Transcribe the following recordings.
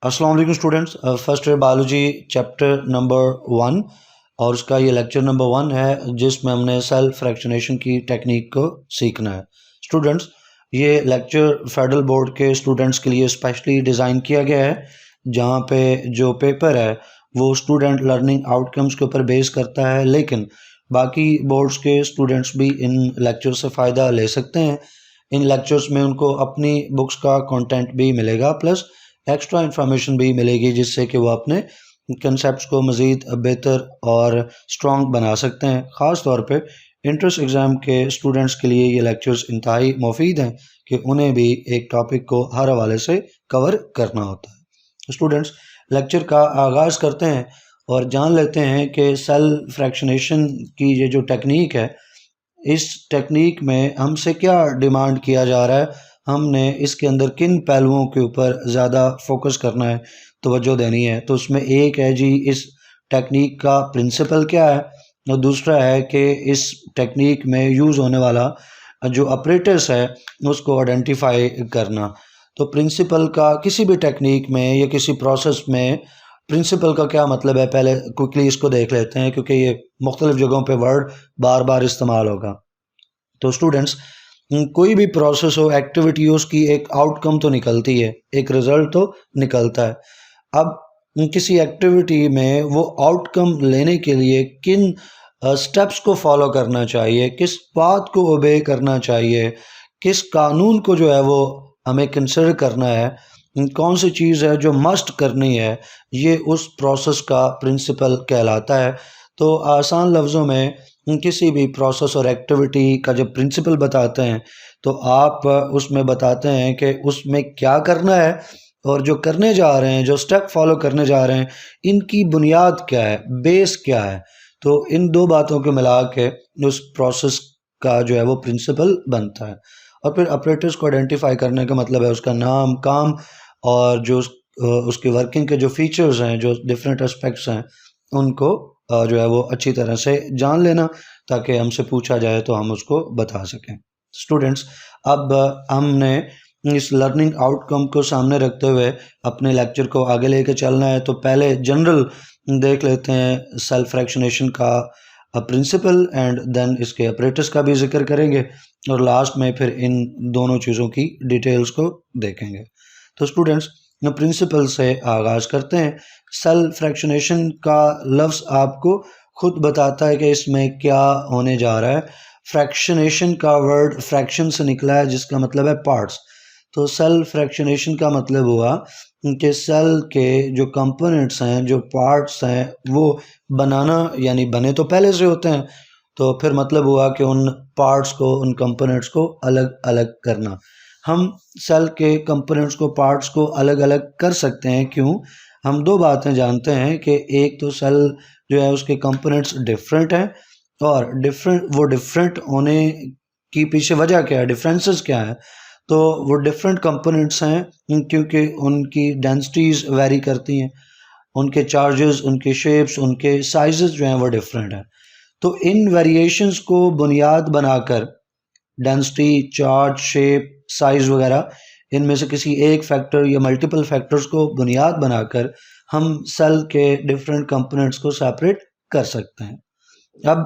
अस्सलाम वालेकुम students. First year biology chapter number 1 और उसका ये लेक्चर नंबर 1 है जिसमें हमने सेल फ्रैक्शनेशन की टेक्निक को सीखना है। स्टूडेंट्स, ये लेक्चर फेडरल बोर्ड के स्टूडेंट्स के लिए स्पेशली डिज़ाइन किया गया है, जहाँ पे जो पेपर है वो स्टूडेंट लर्निंग आउटकम्स के ऊपर बेस करता है, लेकिन बाकी बोर्ड्स के स्टूडेंट्स भी इन लेक्चर से फ़ायदा ले सकते हैं। इन लेक्चर्स में उनको अपनी बुक्स का कंटेंट भी मिलेगा, प्लस एक्स्ट्रा इन्फॉर्मेशन भी मिलेगी, जिससे कि वो अपने कंसेप्ट को मज़ीद बेहतर और स्ट्रॉन्ग बना सकते हैं। ख़ास तौर पे इंट्रेंस एग्ज़ाम के स्टूडेंट्स के लिए ये लेक्चर्स इंतहाई मुफीद हैं कि उन्हें भी एक टॉपिक को हर हवाले से कवर करना होता है। स्टूडेंट्स, लेक्चर का आगाज़ करते हैं और जान लेते हैं कि सेल फ्रैक्शनेशन की ये जो टेक्निक है, इस टेक्निक में हमसे क्या डिमांड किया जा रहा है, हमने इसके अंदर किन पहलुओं के ऊपर ज़्यादा फोकस करना है, तवज्जो देनी है। तो उसमें एक है जी, इस टेक्निक का प्रिंसिपल क्या है, और दूसरा है कि इस टेक्निक में यूज़ होने वाला जो ऑपरेटर्स है उसको आइडेंटिफाई करना। तो प्रिंसिपल का किसी भी टेक्निक में या किसी प्रोसेस में प्रिंसिपल का क्या मतलब है, पहले क्विकली इसको देख लेते हैं, क्योंकि ये मुख्तलिफ जगहों पे वर्ड बार बार इस्तेमाल होगा। तो स्टूडेंट्स, कोई भी प्रोसेस हो, एक्टिविटी हो, उसकी एक आउटकम तो निकलती है, एक रिजल्ट तो निकलता है। अब किसी एक्टिविटी में वो आउटकम लेने के लिए किन स्टेप्स को फॉलो करना चाहिए, किस बात को ओबे करना चाहिए, किस कानून को जो है वो हमें कंसिडर करना है, कौन सी चीज़ है जो मस्ट करनी है, ये उस प्रोसेस का प्रिंसिपल कहलाता है। तो आसान लफ्ज़ों में किसी भी प्रोसेस और एक्टिविटी का जब प्रिंसिपल बताते हैं तो आप उसमें बताते हैं कि उसमें क्या करना है और जो करने जा रहे हैं, जो स्टेप फॉलो करने जा रहे हैं, इनकी बुनियाद क्या है, बेस क्या है। तो इन दो बातों को मिला के उस प्रोसेस का जो है वो प्रिंसिपल बनता है। और फिर ऑपरेटर्स को आइडेंटिफाई करने का मतलब है उसका नाम, काम और जो उसकी वर्किंग के जो फीचर्स हैं, जो डिफरेंट एस्पेक्ट्स हैं, उनको जो है वो अच्छी तरह से जान लेना, ताकि हमसे पूछा जाए तो हम उसको बता सकें। स्टूडेंट्स, अब हमने इस लर्निंग आउटकम को सामने रखते हुए अपने लेक्चर को आगे लेके चलना है। तो पहले जनरल देख लेते हैं सेल फ्रैक्शनेशन का प्रिंसिपल, एंड देन इसके ऑपरेटर्स का भी जिक्र करेंगे, और लास्ट में फिर इन दोनों चीज़ों की डिटेल्स को देखेंगे। तो स्टूडेंट्स, प्रिंसिपल से आगाज़ करते हैं। सेल फ्रैक्शनेशन का लफ्ज़ आपको खुद बताता है कि इसमें क्या होने जा रहा है। फ्रैक्शनेशन का वर्ड फ्रैक्शन से निकला है, जिसका मतलब है पार्ट्स। तो सेल फ्रैक्शनेशन का मतलब हुआ कि सेल के जो कंपोनेंट्स हैं, जो पार्ट्स हैं, वो बनाना, यानी बने तो पहले से होते हैं, तो फिर मतलब हुआ कि उन पार्ट्स को, उन कंपोनेंट्स को अलग अलग करना। हम सेल के कंपोनेंट्स को, पार्ट्स को अलग अलग कर सकते हैं। क्यों? हम दो बातें जानते हैं कि एक तो सेल जो है उसके कंपोनेंट्स डिफरेंट हैं, और डिफरेंट होने की पीछे वजह क्या है, डिफरेंसेस क्या है। तो वो डिफरेंट कंपोनेंट्स हैं क्योंकि उनकी डेंसिटीज़ वेरी करती हैं, उनके चार्जेस, उनके शेप्स, उनके साइजेस जो हैं वो डिफरेंट हैं। तो इन वेरिएशंस को बुनियाद बनाकर डेंसिटी, चार्ज, शेप, साइज़ वगैरह, इनमें से किसी एक फैक्टर या मल्टीपल फैक्टर्स को बुनियाद बनाकर हम सेल के डिफरेंट कंपोनेंट्स को सेपरेट कर सकते हैं। अब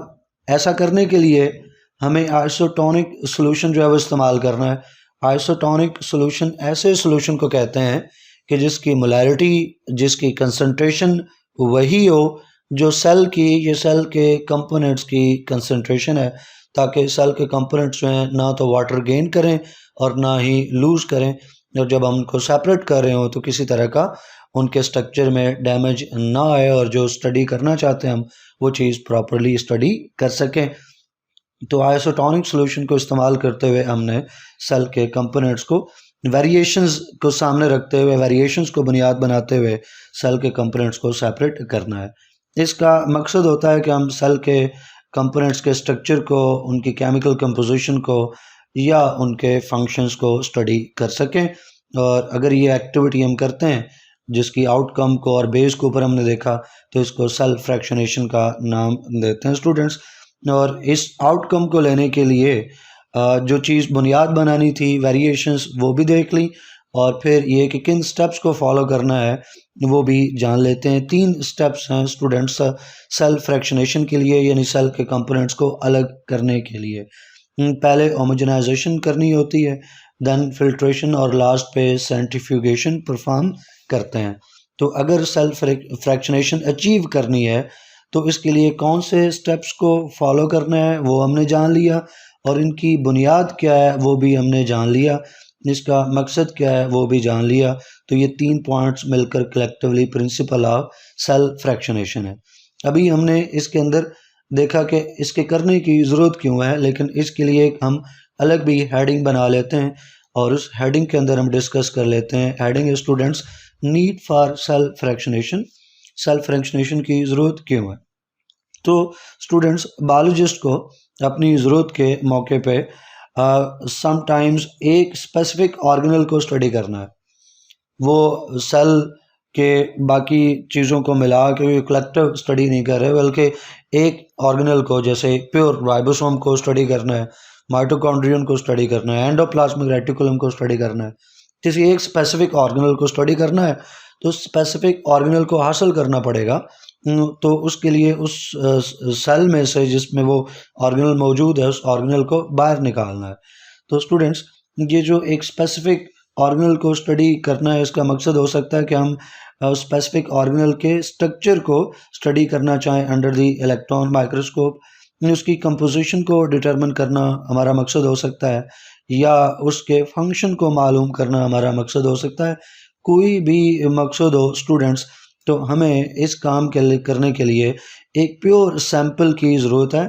ऐसा करने के लिए हमें आइसोटोनिक सॉल्यूशन जो है वो इस्तेमाल करना है। आइसोटोनिक सॉल्यूशन ऐसे सॉल्यूशन को कहते हैं कि जिसकी मोलैरिटी, जिसकी कंसंट्रेशन वही हो जो सेल की, ये सेल के कंपोनेंट्स की कंसंट्रेशन है, ताकि सेल के कंपोनेंट्स जो हैं ना तो वाटर गेन करें और ना ही लूज़ करें, और जब हम उनको सेपरेट कर रहे हो तो किसी तरह का उनके स्ट्रक्चर में डैमेज ना आए, और जो स्टडी करना चाहते हैं हम, वो चीज़ प्रॉपरली स्टडी कर सकें। तो आइसोटोनिक सॉल्यूशन को इस्तेमाल करते हुए हमने सेल के कंपोनेंट्स को वेरिएशंस को सामने रखते हुए, वेरिएशंस को बुनियाद बनाते हुए सेल के कंपोनेंट्स को सेपरेट करना है। इसका मकसद होता है कि हम सेल के कंपोनेंट्स के स्ट्रक्चर को, उनकी केमिकल कंपोजिशन को या उनके फंक्शंस को स्टडी कर सकें। और अगर ये एक्टिविटी हम करते हैं जिसकी आउटकम को और बेस के ऊपर हमने देखा, तो इसको सेल फ्रैक्शनेशन का नाम देते हैं स्टूडेंट्स। और इस आउटकम को लेने के लिए जो चीज़ बुनियाद बनानी थी, वेरिएशंस, वो भी देख ली, और फिर ये कि किन स्टेप्स को फॉलो करना है वो भी जान लेते हैं। 3 स्टेप्स हैं स्टूडेंट्स सेल फ्रैक्शनेशन के लिए, यानी सेल के कंपोनेंट्स को अलग करने के लिए। पहले होमोजेनाइजेशन करनी होती है, देन फिल्ट्रेशन और लास्ट पे सेंट्रीफ्यूगेशन परफॉर्म करते हैं। तो अगर सेल फ्रैक्शनेशन अचीव करनी है तो इसके लिए कौन से स्टेप्स को फॉलो करना है वो हमने जान लिया, और इनकी बुनियाद क्या है वो भी हमने जान लिया, इसका मकसद क्या है वो भी जान लिया। तो ये 3 पॉइंट्स मिलकर collectively principle of cell fractionation है। अभी हमने इसके अंदर देखा कि इसके करने की ज़रूरत क्यों है, लेकिन इसके लिए हम अलग भी हेडिंग बना लेते हैं और उस हेडिंग के अंदर हम डिस्कस कर लेते हैं। Heading students need for cell fractionation, cell fractionation की ज़रूरत क्यों है। तो स्टूडेंट्स बायोलॉजिस्ट को अपनी ज़रूरत के मौके पे समटाइम्स एक स्पेसिफिक ऑर्गेनल को स्टडी करना है। वो सेल के बाकी चीज़ों को मिला के कलेक्टिव स्टडी नहीं कर रहे, बल्कि एक ऑर्गेनल को, जैसे प्योर राइबोसोम को स्टडी करना है, माइटोकॉन्ड्रियन को स्टडी करना है, एंडोप्लाज्मिक रेटिकुलम को स्टडी करना है। किसी एक स्पेसिफिक ऑर्गेनल को स्टडी करना है तो स्पेसिफिक ऑर्गेनल को हासिल करना पड़ेगा। तो उसके लिए उस सेल में से जिसमें वो ऑर्गेनल मौजूद है उस ऑर्गेनल को बाहर निकालना है। तो स्टूडेंट्स ये जो एक स्पेसिफिक ऑर्गेनल को स्टडी करना है, इसका मकसद हो सकता है कि हम स्पेसिफिक ऑर्गेनल के स्ट्रक्चर को स्टडी करना चाहें अंडर द इलेक्ट्रॉन माइक्रोस्कोप, उसकी कंपोजिशन को डिटरमिन करना हमारा मकसद हो सकता है, या उसके फंक्शन को मालूम करना हमारा मकसद हो सकता है। कोई भी मकसद हो स्टूडेंट्स, तो हमें इस काम के लिए करने के लिए एक प्योर सैंपल की ज़रूरत है,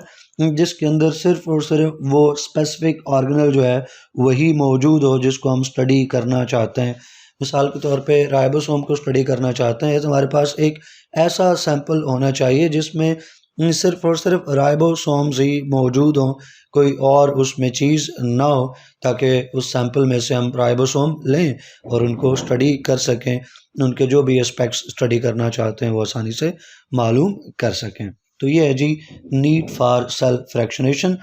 जिसके अंदर सिर्फ और सिर्फ वो स्पेसिफिक ऑर्गेनल जो है वही मौजूद हो जिसको हम स्टडी करना चाहते हैं। मिसाल के तौर पे राइबोसोम को स्टडी करना चाहते हैं तो हमारे पास एक ऐसा सैंपल होना चाहिए जिसमें सिर्फ और सिर्फ राइबोसोम्स ही मौजूद हों, कोई और उसमें चीज़ ना हो, ताकि उस सैंपल में से हम राइबोसोम लें और उनको स्टडी कर सकें, उनके जो भी एस्पेक्ट्स स्टडी करना चाहते हैं वो आसानी से मालूम कर सकें। तो ये है जी need for cell fractionation.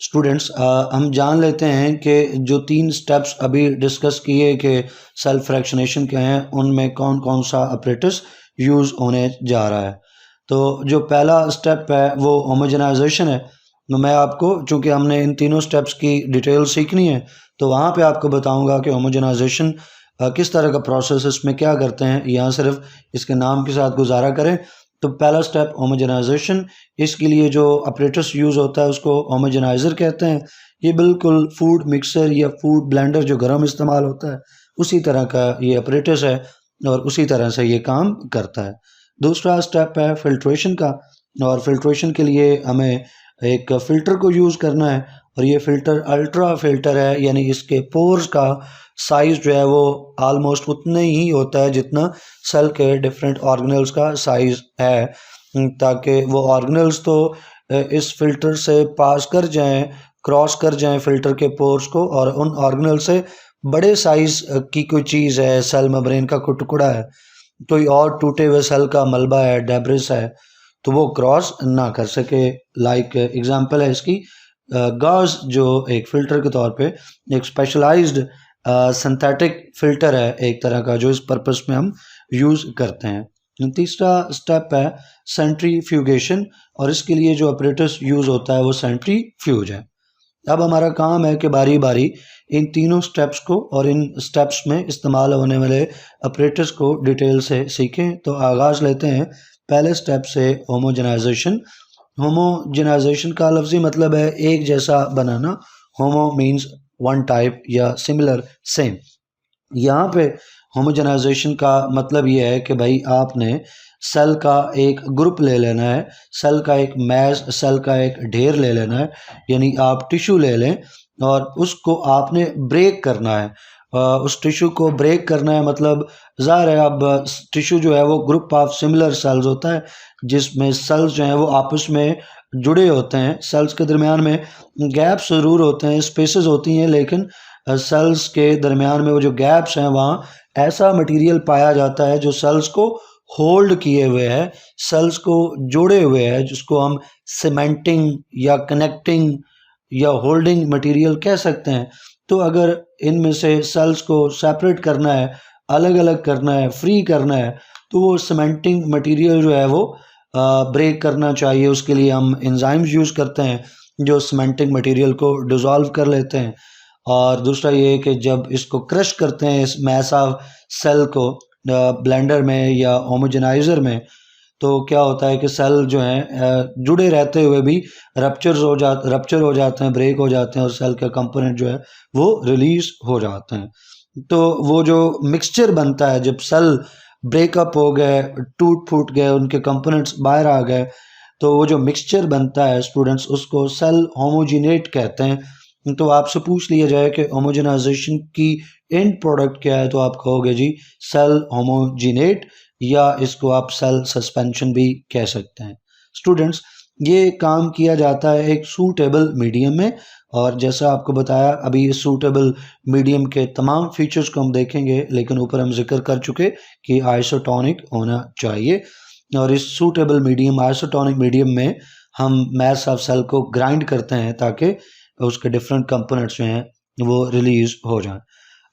Students हम जान लेते हैं कि जो 3 स्टेप्स अभी डिस्कस किए कि सेल फ्रैक्शनेशन क्या हैं, उनमें कौन कौन सा ऑपरेटर्स यूज़ होने जा रहा है। तो जो पहला स्टेप है वो होमोजेनाइजेशन है। तो मैं आपको, चूँकि हमने इन तीनों स्टेप्स की डिटेल सीखनी है, तो वहाँ पे आपको बताऊँगा कि होमोजेनाइजेशन किस तरह का प्रोसेस है, इसमें क्या करते हैं, यहाँ सिर्फ इसके नाम के साथ गुजारा करें। तो पहला स्टेप होमोजेनाइजेशन, इसके लिए जो ऑपरेटर्स यूज़ होता है उसको होमोजेनाइज़र कहते हैं। ये बिल्कुल फूड मिक्सर या फूड ब्लेंडर जो घर में इस्तेमाल होता है उसी तरह का ये ऑपरेटर्स है और उसी तरह से ये काम करता है। दूसरा स्टेप है फिल्ट्रेशन का, और फिल्ट्रेशन के लिए हमें एक फ़िल्टर को यूज़ करना है, और ये फ़िल्टर अल्ट्रा फ़िल्टर है, यानी इसके पोर्स का साइज़ जो है वो आलमोस्ट उतने ही होता है जितना सेल के डिफरेंट ऑर्गेनल्स का साइज़ है, ताकि वो ऑर्गेनल्स तो इस फ़िल्टर से पास कर जाएं, क्रॉस कर जाएं फ़िल्टर के पोर्स को, और उन ऑर्गेनल से बड़े साइज़ की कोई चीज़ है, सेल मेम्ब्रेन का कोई टुकड़ा है, कोई और टूटे हुए सेल का मलबा है, डेब्रिस है, तो वो क्रॉस ना कर सके। लाइक एग्जांपल है इसकी गॉस, जो एक फ़िल्टर के तौर पे एक स्पेशलाइज्ड सिंथेटिक फ़िल्टर है एक तरह का, जो इस पर्पस में हम यूज़ करते हैं। तीसरा स्टेप है सेंट्रीफ्यूगेशन, और इसके लिए जो ऑपरेटर्स यूज़ होता है वो सेंट्रीफ्यूज है। अब हमारा काम है कि बारी बारी इन तीनों स्टेप्स को और इन स्टेप्स में इस्तेमाल होने वाले ऑपरेटर्स को डिटेल से सीखें। तो आगाज़ लेते हैं पहले स्टेप से, होमोजेनाइजेशन। होमोजेनाइजेशन का लफ्ज़ी मतलब है एक जैसा बनाना। होमो मीन्स वन टाइप या सिमिलर, सेम। यहाँ पे होमोजेनाइजेशन का मतलब ये है कि भाई आपने सेल का एक ग्रुप ले लेना है, सेल का एक मैस, सेल का एक ढेर ले लेना है, यानी आप टिश्यू ले लें और उसको आपने ब्रेक करना है। उस टिश्यू को ब्रेक करना है मतलब ज़ाहिर है अब टिश्यू जो है वो ग्रुप ऑफ सिमिलर सेल्स होता है, जिसमें सेल्स जो हैं वो आपस में जुड़े होते हैं। सेल्स के दरमियान में गैप्स ज़रूर होते हैं, स्पेसेस होती हैं, लेकिन सेल्स के दरमियान में वो जो गैप्स हैं वहाँ ऐसा मटेरियल पाया जाता है जो सेल्स को होल्ड किए हुए है, सेल्स को जोड़े हुए है, जिसको हम सीमेंटिंग या कनेक्टिंग या होल्डिंग मटेरियल कह सकते हैं। तो अगर इनमें से सेल्स को सेपरेट करना है, अलग अलग करना है, फ्री करना है, तो वो सीमेंटिंग मटेरियल जो है वो ब्रेक करना चाहिए। उसके लिए हम एंजाइम्स यूज़ करते हैं जो सीमेंटिंग मटेरियल को डिज़ोल्व कर लेते हैं। और दूसरा ये है कि जब इसको क्रश करते हैं इस मैसा सेल को ब्लेंडर में या होमोजेनाइज़र में, तो क्या होता है कि सेल जो हैं जुड़े रहते हुए भी रप्चर हो जाते हैं, ब्रेक हो जाते हैं और सेल का कंपोनेंट जो है वो रिलीज हो जाते हैं। तो वो जो मिक्सचर बनता है जब सेल ब्रेकअप हो गए, टूट फूट गए, उनके कंपोनेंट्स बाहर आ गए, तो वो जो मिक्सचर बनता है स्टूडेंट्स उसको सेल होमोजिनेट कहते हैं। तो आपसे पूछ लिया जाए कि होमोजेनाइजेशन की एंड प्रोडक्ट क्या है, तो आप कहोगे जी सेल होमोजिनेट, या इसको आप सेल सस्पेंशन भी कह सकते हैं। स्टूडेंट्स, ये काम किया जाता है एक सूटेबल मीडियम में, और जैसा आपको बताया अभी इस सूटेबल मीडियम के तमाम फीचर्स को हम देखेंगे, लेकिन ऊपर हम जिक्र कर चुके कि आइसोटोनिक होना चाहिए। और इस सूटेबल मीडियम आइसोटोनिक मीडियम में हम मैस ऑफ सेल को ग्राइंड करते हैं ताकि उसके डिफरेंट कंपोनेंट्स जो हैं वो रिलीज हो जाएं।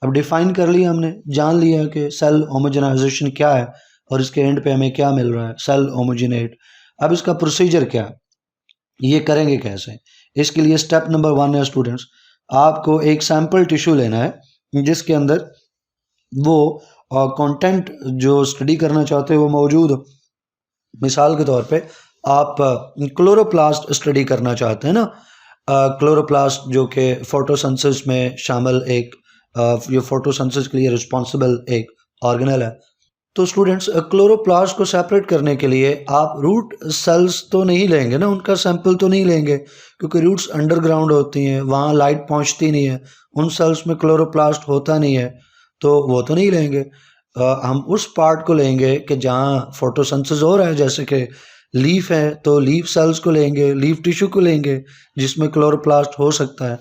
अब डिफाइन कर लिया हमने, जान लिया कि सेल होमोजेनाइजेशन क्या है और इसके एंड पे हमें क्या मिल रहा है, सेल होमोजिनेट। अब इसका प्रोसीजर क्या है, ये करेंगे कैसे? इसके लिए स्टेप नंबर 1 है स्टूडेंट्स, आपको एक सैंपल टिश्यू लेना है जिसके अंदर वो कंटेंट जो स्टडी करना चाहते हो वो मौजूद हो। मिसाल के तौर पे आप क्लोरोप्लास्ट स्टडी करना चाहते हैं ना, क्लोरोप्लास्ट जो कि फोटोसिंथेसिस में शामिल एक ये फोटोसिंथेसिस के लिए रिस्पॉन्सिबल एक ऑर्गेनल है। तो स्टूडेंट्स, क्लोरोप्लास्ट को सेपरेट करने के लिए आप रूट सेल्स तो नहीं लेंगे ना, उनका सैंपल तो नहीं लेंगे, क्योंकि रूट्स अंडरग्राउंड होती हैं, वहाँ लाइट पहुँचती नहीं है, उन सेल्स में क्लोरोप्लास्ट होता नहीं है, तो वो तो नहीं लेंगे। हम उस पार्ट को लेंगे कि जहाँ फोटोसिंथेसिस हो रहा है, जैसे कि लीफ है तो लीफ सेल्स को लेंगे, लीफ टिश्यू को लेंगे जिसमें क्लोरोप्लास्ट हो सकता है।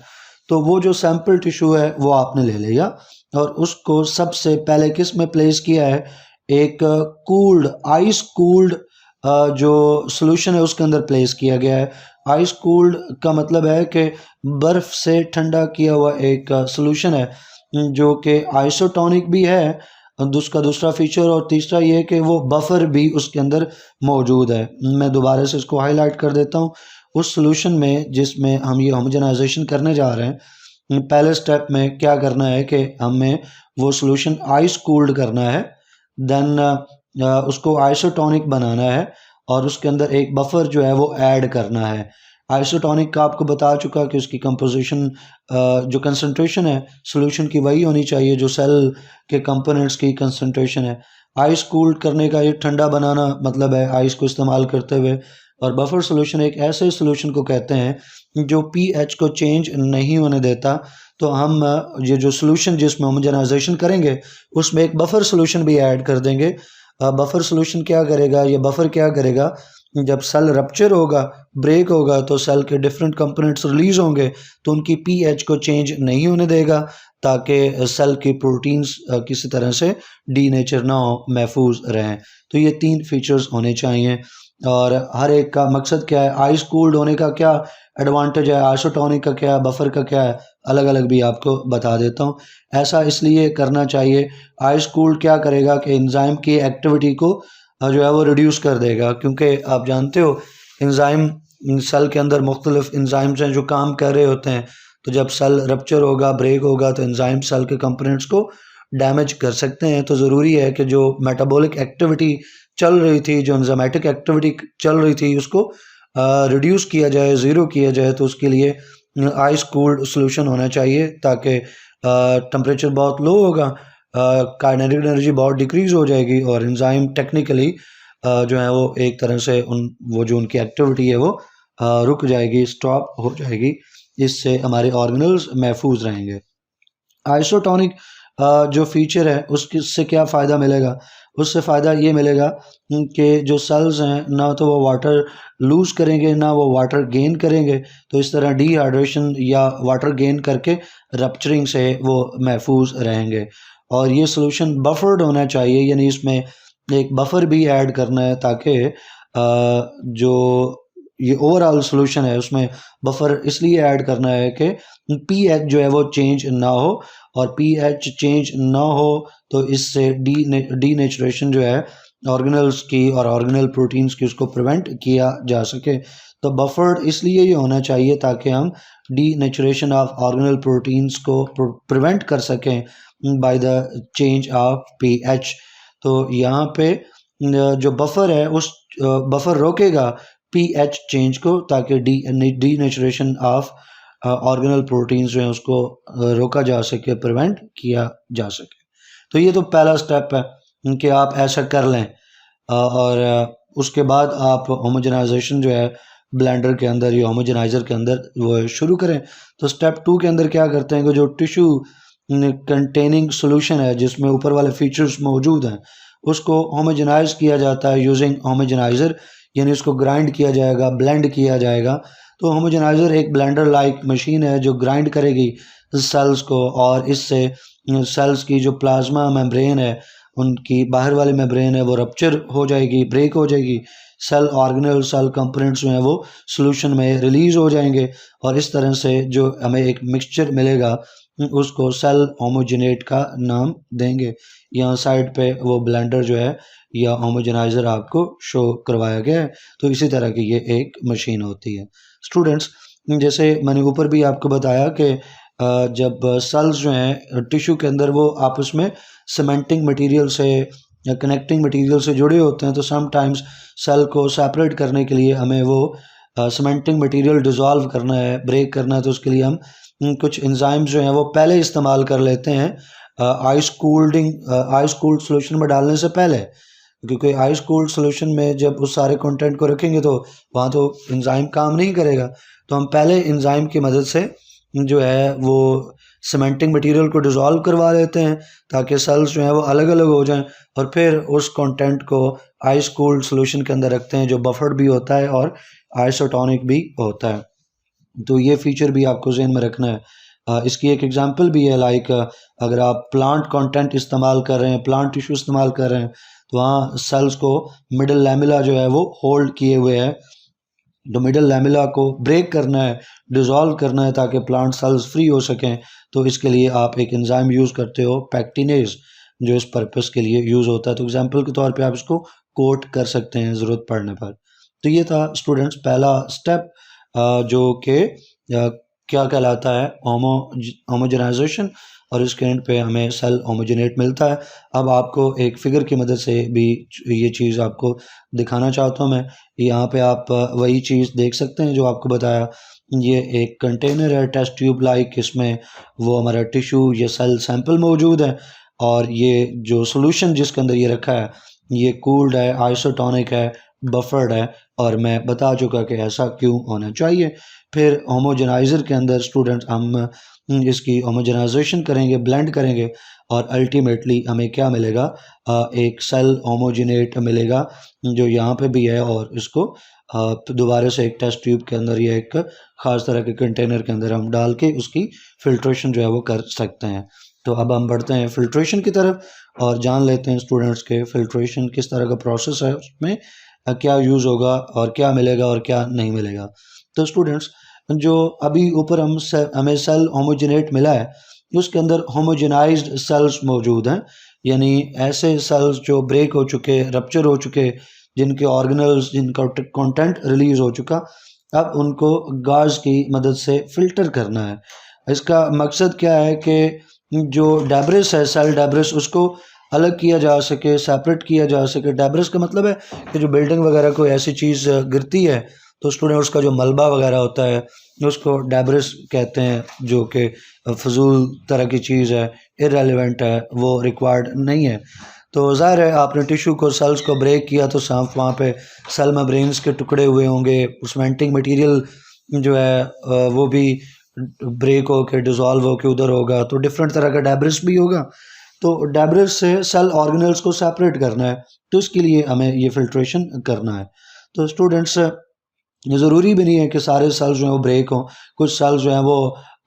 तो वो जो सैंपल टिश्यू है वो आपने ले लिया और उसको सबसे पहले किस में प्लेस किया है, एक कूल्ड आइस कूल्ड जो सॉल्यूशन है उसके अंदर प्लेस किया गया है। आइस कूल्ड का मतलब है कि बर्फ़ से ठंडा किया हुआ एक सॉल्यूशन है जो कि आइसोटोनिक भी है, उसका दूसरा फीचर, और तीसरा ये है कि वो बफर भी उसके अंदर मौजूद है। मैं दोबारा से इसको हाईलाइट कर देता हूँ। उस सॉल्यूशन में जिसमें हम ये होमोजेनाइजेशन करने जा रहे हैं, पहले स्टेप में क्या करना है कि हमें वो सॉल्यूशन आइस कूल्ड करना है, देन उसको आइसोटोनिक बनाना है और उसके अंदर एक बफर जो है वो ऐड करना है। आइसोटोनिक का आपको बता चुका कि उसकी कंपोजिशन जो कंसंट्रेशन है सॉल्यूशन की वही होनी चाहिए जो सेल के कंपोनेंट्स की कंसंट्रेशन है। आइस कूल्ड करने का ये ठंडा बनाना मतलब है आइस को इस्तेमाल करते हुए। और बफर सॉल्यूशन एक ऐसे सॉल्यूशन को कहते हैं जो पीएच को चेंज नहीं होने देता। तो हम ये जो सॉल्यूशन जिसमें होमोजेनाइजेशन करेंगे उसमें एक बफर सॉल्यूशन भी ऐड कर देंगे। बफर सॉल्यूशन क्या करेगा, ये बफर क्या करेगा, जब सेल रप्चर होगा, ब्रेक होगा, तो सेल के डिफरेंट कंपोनेंट्स रिलीज होंगे, तो उनकी पीएच को चेंज नहीं होने देगा ताकि सेल की प्रोटीन्स किसी तरह से डीनेचर ना हो, महफूज रहें। तो ये 3 फीचर्स होने चाहिए और हर एक का मकसद क्या है, आइस कूल्ड होने का क्या एडवांटेज है, आइसोटोनिक का क्या है, बफर का क्या है, अलग अलग भी आपको बता देता हूँ। ऐसा इसलिए करना चाहिए, आइस कूल्ड क्या करेगा कि एंजाइम की एक्टिविटी को जो है वो रिड्यूस कर देगा, क्योंकि आप जानते हो एंजाइम सेल के अंदर मुख्तलिफ एंजाइम्स हैं जो काम कर रहे होते हैं। तो जब सेल रप्चर होगा, ब्रेक होगा, तो एंजाइम सेल के कंपोनेंट्स को डैमेज कर सकते हैं। तो ज़रूरी है कि जो मेटाबॉलिक एक्टिविटी चल रही थी, जो एंजाइमेटिक एक्टिविटी चल रही थी, उसको रिड्यूस किया जाए, ज़ीरो किया जाए। तो उसके लिए आइस कूल्ड सॉल्यूशन होना चाहिए ताकि टेम्परेचर बहुत लो होगा, काइनेटिक एनर्जी बहुत डिक्रीज़ हो जाएगी और एंजाइम टेक्निकली जो है वो एक तरह से वो जो उनकी एक्टिविटी है वो रुक जाएगी, स्टॉप हो जाएगी। इससे हमारे ऑर्गेनल्स महफूज रहेंगे। आइसोटोनिक जो फीचर है उससे क्या फ़ायदा मिलेगा, उससे फ़ायदा ये मिलेगा कि जो सेल्स हैं ना तो वो वाटर लूज़ करेंगे ना वो वाटर गेन करेंगे। तो इस तरह डिहाइड्रेशन या वाटर गेन करके रप्चरिंग से वो महफूज रहेंगे। और ये सॉल्यूशन बफर्ड होना चाहिए, यानी इसमें एक बफर भी ऐड करना है ताकि जो ये ओवरऑल सोल्यूशन है उसमें बफर इसलिए ऐड करना है कि पीएच जो है वो चेंज ना हो, और पीएच चेंज ना हो तो इससे डीनेचुरेशन जो है ऑर्गेनल्स की और ऑर्गेनल प्रोटीन्स की उसको प्रिवेंट किया जा सके। तो बफर्ड इसलिए ये होना चाहिए ताकि हम डीनेचुरेशन ऑफ ऑर्गेनल प्रोटीन्स को प्रिवेंट कर सकें by the change of pH. तो यहाँ पे जो बफर है उस बफर रोकेगा पीएच चेंज को, ताकि डीनेचुरेशन ऑफ ऑर्गेनल प्रोटीन्स जो है उसको रोका जा सके, प्रिवेंट किया जा सके। तो ये तो पहला स्टेप है कि आप ऐसा कर लें, और उसके बाद आप होमोजेनाइजेशन जो है ब्लेंडर के अंदर या होमोजेनाइज़र के अंदर वो शुरू करें। तो स्टेप 2 के अंदर क्या करते हैं कि जो टिश्यू कंटेनिंग सॉल्यूशन है जिसमें ऊपर वाले फीचर्स मौजूद हैं उसको होमोजेनाइज किया जाता है यूजिंग होमोजेनाइज़र, यानी उसको ग्राइंड किया जाएगा, ब्लेंड किया जाएगा। तो होमोजेनाइज़र एक ब्लेंडर लाइक मशीन है जो ग्राइंड करेगी सेल्स को, और इससे सेल्स की जो प्लाज्मा मेम्ब्रेन है, उनकी बाहर वाली मेम्ब्रेन है वो रप्चर हो जाएगी, ब्रेक हो जाएगी, सेल ऑर्गेनल सेल कंपोनेंट्स जो हैं वो सॉल्यूशन में रिलीज़ हो जाएंगे, और इस तरह से जो हमें एक मिक्सचर मिलेगा उसको सेल होमोजेनेट का नाम देंगे। यहाँ साइड पे वो ब्लेंडर जो है या होमोजेनाइज़र आपको शो करवाया गया है। तो इसी तरह की ये एक मशीन होती है। स्टूडेंट्स, जैसे मैंने ऊपर भी आपको बताया कि जब सेल्स जो हैं टिश्यू के अंदर वो आपस में सीमेंटिंग मटेरियल से या कनेक्टिंग मटेरियल से जुड़े होते हैं, तो समटाइम्स सेल को सेपरेट करने के लिए हमें वो सीमेंटिंग मटेरियल डिज़ोल्व करना है, ब्रेक करना है, तो उसके लिए हम कुछ एंजाइम्स जो हैं वो पहले इस्तेमाल कर लेते हैं आइस कूल्ड सॉल्यूशन में डालने से पहले, क्योंकि आइस कूल्ड सॉल्यूशन में जब उस सारे कंटेंट को रखेंगे तो वहाँ तो एंजाइम काम नहीं करेगा। तो हम पहले एंजाइम की मदद से जो है वो सीमेंटिंग मटेरियल को डिज़ोल्व करवा लेते हैं ताकि सेल्स जो हैं वो अलग अलग हो जाएं, और फिर उस कंटेंट को आइस कूल्ड सॉल्यूशन के अंदर रखते हैं जो बफर्ड भी होता है और आइसोटोनिक भी होता है। तो ये फीचर भी आपको ज़हन में रखना है। इसकी एक एग्जांपल भी है, लाइक अगर आप प्लांट कंटेंट इस्तेमाल कर रहे हैं, प्लांट टिश्यू इस्तेमाल कर रहे हैं, तो वहाँ सेल्स को मिडल लैमेला जो है वो होल्ड किए हुए है। तो मिडल लैमेला को ब्रेक करना है, डिज़ोल्व करना है ताकि प्लांट सेल्स फ्री हो सकें। तो इसके लिए आप एक एंजाइम यूज़ करते हो पैक्टिनेज, जो इस पर्पस के लिए यूज़ होता है। तो एग्जांपल के तौर पे आप इसको कोट कर सकते हैं ज़रूरत पड़ने पर। तो ये था स्टूडेंट्स पहला स्टेप, जो कि क्या कहलाता है होमोजेनाइजेशन, और इसके एंड पे हमें सेल होमोजेनेट मिलता है। अब आपको एक फिगर की मदद से भी ये चीज़ आपको दिखाना चाहता हूँ मैं। यहाँ पे आप वही चीज़ देख सकते हैं जो आपको बताया। ये एक कंटेनर है टेस्ट ट्यूब लाइक, इसमें वो हमारा टिश्यू या सेल सैंपल मौजूद है, और ये जो सॉल्यूशन जिसके अंदर ये रखा है ये कूल्ड है, आइसोटोनिक है, बफर्ड है, और मैं बता चुका कि ऐसा क्यों होना चाहिए। फिर होमोजेनाइज़र के अंदर स्टूडेंट्स हम इसकी होमोजेनाइजेशन करेंगे, ब्लेंड करेंगे, और अल्टीमेटली हमें क्या मिलेगा, एक सेल होमोजेनेट मिलेगा जो यहाँ पे भी है, और इसको दोबारा से एक टेस्ट ट्यूब के अंदर या एक ख़ास तरह के कंटेनर के अंदर हम डाल के उसकी फ़िल्ट्रेशन जो है वो कर सकते हैं। तो अब हम बढ़ते हैं फ़िल्ट्रेशन की तरफ और जान लेते हैं स्टूडेंट्स के फ़िल्ट्रेशन किस तरह का प्रोसेस है, उसमें क्या यूज़ होगा और क्या मिलेगा और क्या नहीं मिलेगा। तो स्टूडेंट्स, जो अभी ऊपर हमें सेल होमोजेनेट मिला है उसके अंदर होमोजेनाइज्ड सेल्स मौजूद हैं, यानी ऐसे सेल्स जो ब्रेक हो चुके, रप्चर हो चुके, जिनके ऑर्गेनल्स, जिनका कंटेंट रिलीज़ हो चुका, अब उनको गाज की मदद से फ़िल्टर करना है। इसका मकसद क्या है कि जो डेब्रिस है, सेल डेब्रिस, उसको अलग किया जा सके, सेपरेट किया जा सके। डेब्रिस का मतलब है कि जो बिल्डिंग वगैरह कोई ऐसी चीज़ गिरती है तो स्टूडेंट उसका जो मलबा वगैरह होता है उसको डेब्रिस कहते हैं, जो कि फजूल तरह की चीज़ है, इररेलेवेंट है, वो रिक्वायर्ड नहीं है। तो ज़ाहिर है आपने टिश्यू को, सेल्स को ब्रेक किया तो साफ वहाँ पे सेल मेम्ब्रेन्स के टुकड़े हुए होंगे, सीमेंटिंग मटेरियल जो है वो भी ब्रेक होकर डिज़ोल्व होकर उधर होगा, तो डिफरेंट तरह का डेब्रिस भी होगा। तो डेब्रिस से सेल ऑर्गेनल्स को सेपरेट करना है, तो इसके लिए हमें ये फ़िल्ट्रेशन करना है। तो स्टूडेंट्स, ये ज़रूरी भी नहीं है कि सारे सेल्स जो हैं वो ब्रेक हों, कुछ सेल्स जो हैं वो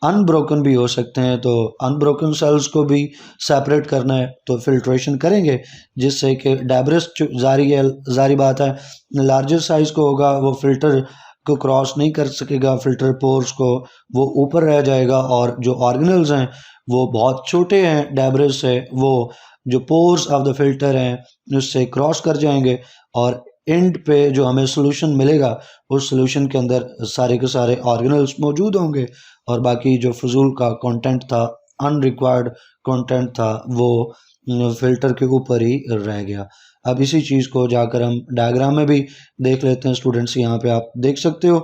अनब्रोकन भी हो सकते हैं। तो अनब्रोकन सेल्स को भी सेपरेट करना है तो फ़िल्ट्रेशन करेंगे, जिससे कि डेब्रिस जारी बात है लार्जर साइज़ को होगा, वो फ़िल्टर को क्रॉस नहीं कर सकेगा, फिल्टर पोर्स को, वो ऊपर रह जाएगा। और जो ऑर्गेनल्स हैं वो बहुत छोटे हैं, डेब्रिस से वो जो पोर्स ऑफ द फिल्टर हैं उससे क्रॉस कर जाएंगे और एंड पे जो हमें सोल्यूशन मिलेगा उस सोल्यूशन के अंदर सारे के सारे ऑर्गेनल्स मौजूद होंगे और बाकी जो फजूल का कंटेंट था, अनरिक्वायर्ड कंटेंट था, वो फिल्टर के ऊपर ही रह गया। अब इसी चीज़ को जाकर हम डायग्राम में भी देख लेते हैं स्टूडेंट्स। यहाँ पे आप देख सकते हो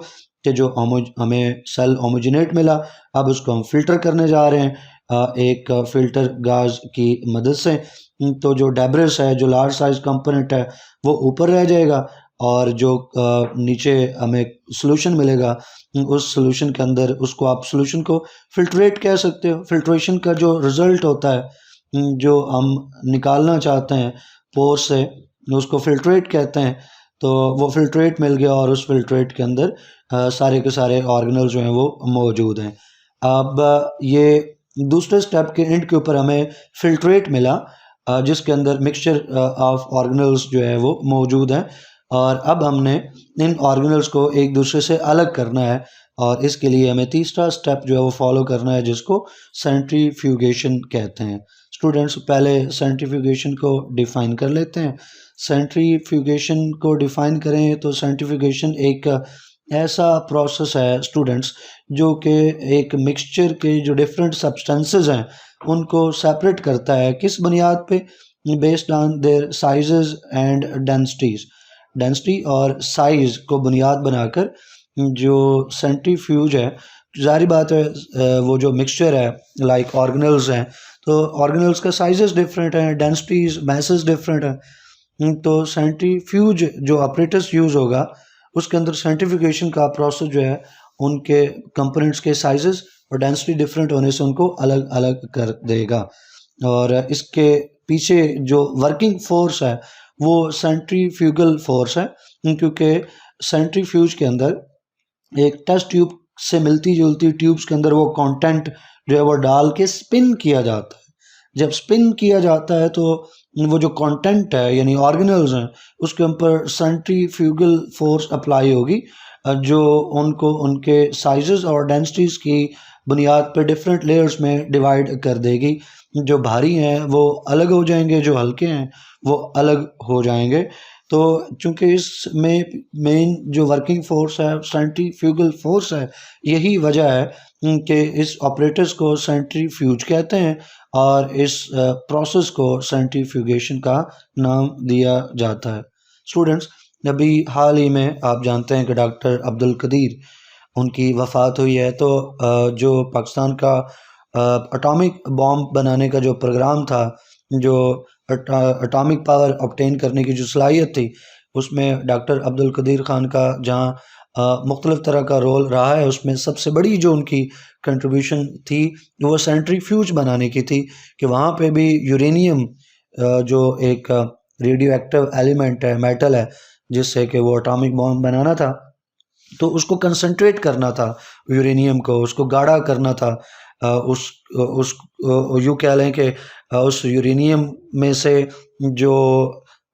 कि जो हमें सेल होमोजेनेट मिला, अब उसको हम फिल्टर करने जा रहे हैं एक फिल्टर गाज की मदद से। तो जो डेब्रिस है, जो लार्ज साइज कंपोनेंट है, वो ऊपर रह जाएगा और जो नीचे हमें सॉल्यूशन मिलेगा उस सॉल्यूशन के अंदर, उसको आप सॉल्यूशन को फिल्ट्रेट कह सकते हो। फिल्ट्रेशन का जो रिजल्ट होता है, जो हम निकालना चाहते हैं पोर से, उसको फिल्ट्रेट कहते हैं। तो वो फिल्ट्रेट मिल गया और उस फिल्ट्रेट के अंदर सारे के सारे ऑर्गेनल जो हैं वो मौजूद हैं। अब ये दूसरे स्टेप के एंड के ऊपर हमें फिल्ट्रेट मिला जिसके अंदर मिक्सचर ऑफ ऑर्गेनल्स जो है वो मौजूद हैं और अब हमने इन ऑर्गेनल्स को एक दूसरे से अलग करना है और इसके लिए हमें तीसरा स्टेप जो है वो फॉलो करना है जिसको सेंट्रीफ्यूगेशन कहते हैं। स्टूडेंट्स पहले सेंट्रीफ्यूगेशन को डिफ़ाइन कर लेते हैं। सेंट्रीफ्यूगेशन को डिफ़ाइन करें तो सेंट्रीफ्यूगेशन एक ऐसा प्रोसेस है स्टूडेंट्स जो कि एक मिक्सचर के जो डिफरेंट सब्सटेंसेस हैं उनको सेपरेट करता है। किस बुनियाद पे? Based on their sizes and densities. Density और साइज़ को बुनियाद बनाकर जो सेंट्रीफ्यूज है, ज़ाहिर बात है वो जो मिक्सचर है लाइक ऑर्गेनल्स हैं, तो ऑर्गेनल्स का साइजेस डिफरेंट हैं, डेंसिटीज़ मैसेस डिफरेंट हैं। तो सेंट्रीफ्यूज जो ऑपरेटर्स यूज़ होगा उसके अंदर सेंट्रीफ्यूगेशन का प्रोसेस जो है उनके कंपोनेंट्स के साइजेस और डेंसिटी डिफरेंट होने से उनको अलग अलग कर देगा। और इसके पीछे जो वर्किंग फोर्स है वो सेंट्रीफ्यूगल फोर्स है, क्योंकि सेंट्रीफ्यूज के अंदर एक टेस्ट ट्यूब से मिलती जुलती ट्यूब्स के अंदर वो कंटेंट जो है वो डाल के स्पिन किया जाता है। जब स्पिन किया जाता है तो वो जो कंटेंट है यानी ऑर्गेनल्स हैं उसके ऊपर सेंट्रीफ्यूगल फोर्स अप्लाई होगी जो उनको उनके साइजेस और डेंसिटीज़ की बुनियाद पर डिफरेंट लेयर्स में डिवाइड कर देगी। जो भारी हैं वो अलग हो जाएंगे, जो हल्के हैं वो अलग हो जाएंगे। तो चूंकि इसमें मेन जो वर्किंग फोर्स है सेंट्रीफ्यूगल फोर्स है, यही वजह है कि इस ऑपरेटर्स को सेंट्रीफ्यूज कहते हैं और इस प्रोसेस को सेंट्रीफ्यूगेशन का नाम दिया जाता है। स्टूडेंट्स अभी हाल ही में आप जानते हैं कि डॉक्टर अब्दुल कदीर उनकी वफ़ात हुई है। तो जो पाकिस्तान का एटॉमिक बॉम्ब बनाने का जो प्रोग्राम था, जो एटॉमिक पावर ऑब्टेन करने की जो सलाहियत थी, उसमें डॉक्टर अब्दुल कदीर ख़ान का जहाँ मुख्तलिफ़ तरह का रोल रहा है, उसमें सबसे बड़ी जो उनकी कंट्रीब्यूशन थी वो सेंट्रीफ्यूज बनाने की थी कि वहाँ पे भी यूरेनियम जो एक रेडियो एक्टिव एलिमेंट है, मेटल है, जिससे कि वो एटॉमिक बॉम्ब बनाना था, तो उसको कंसंट्रेट करना था, यूरेनियम को उसको गाढ़ा करना था। उस यूँ कह लें कि उस यूरेनियम में से जो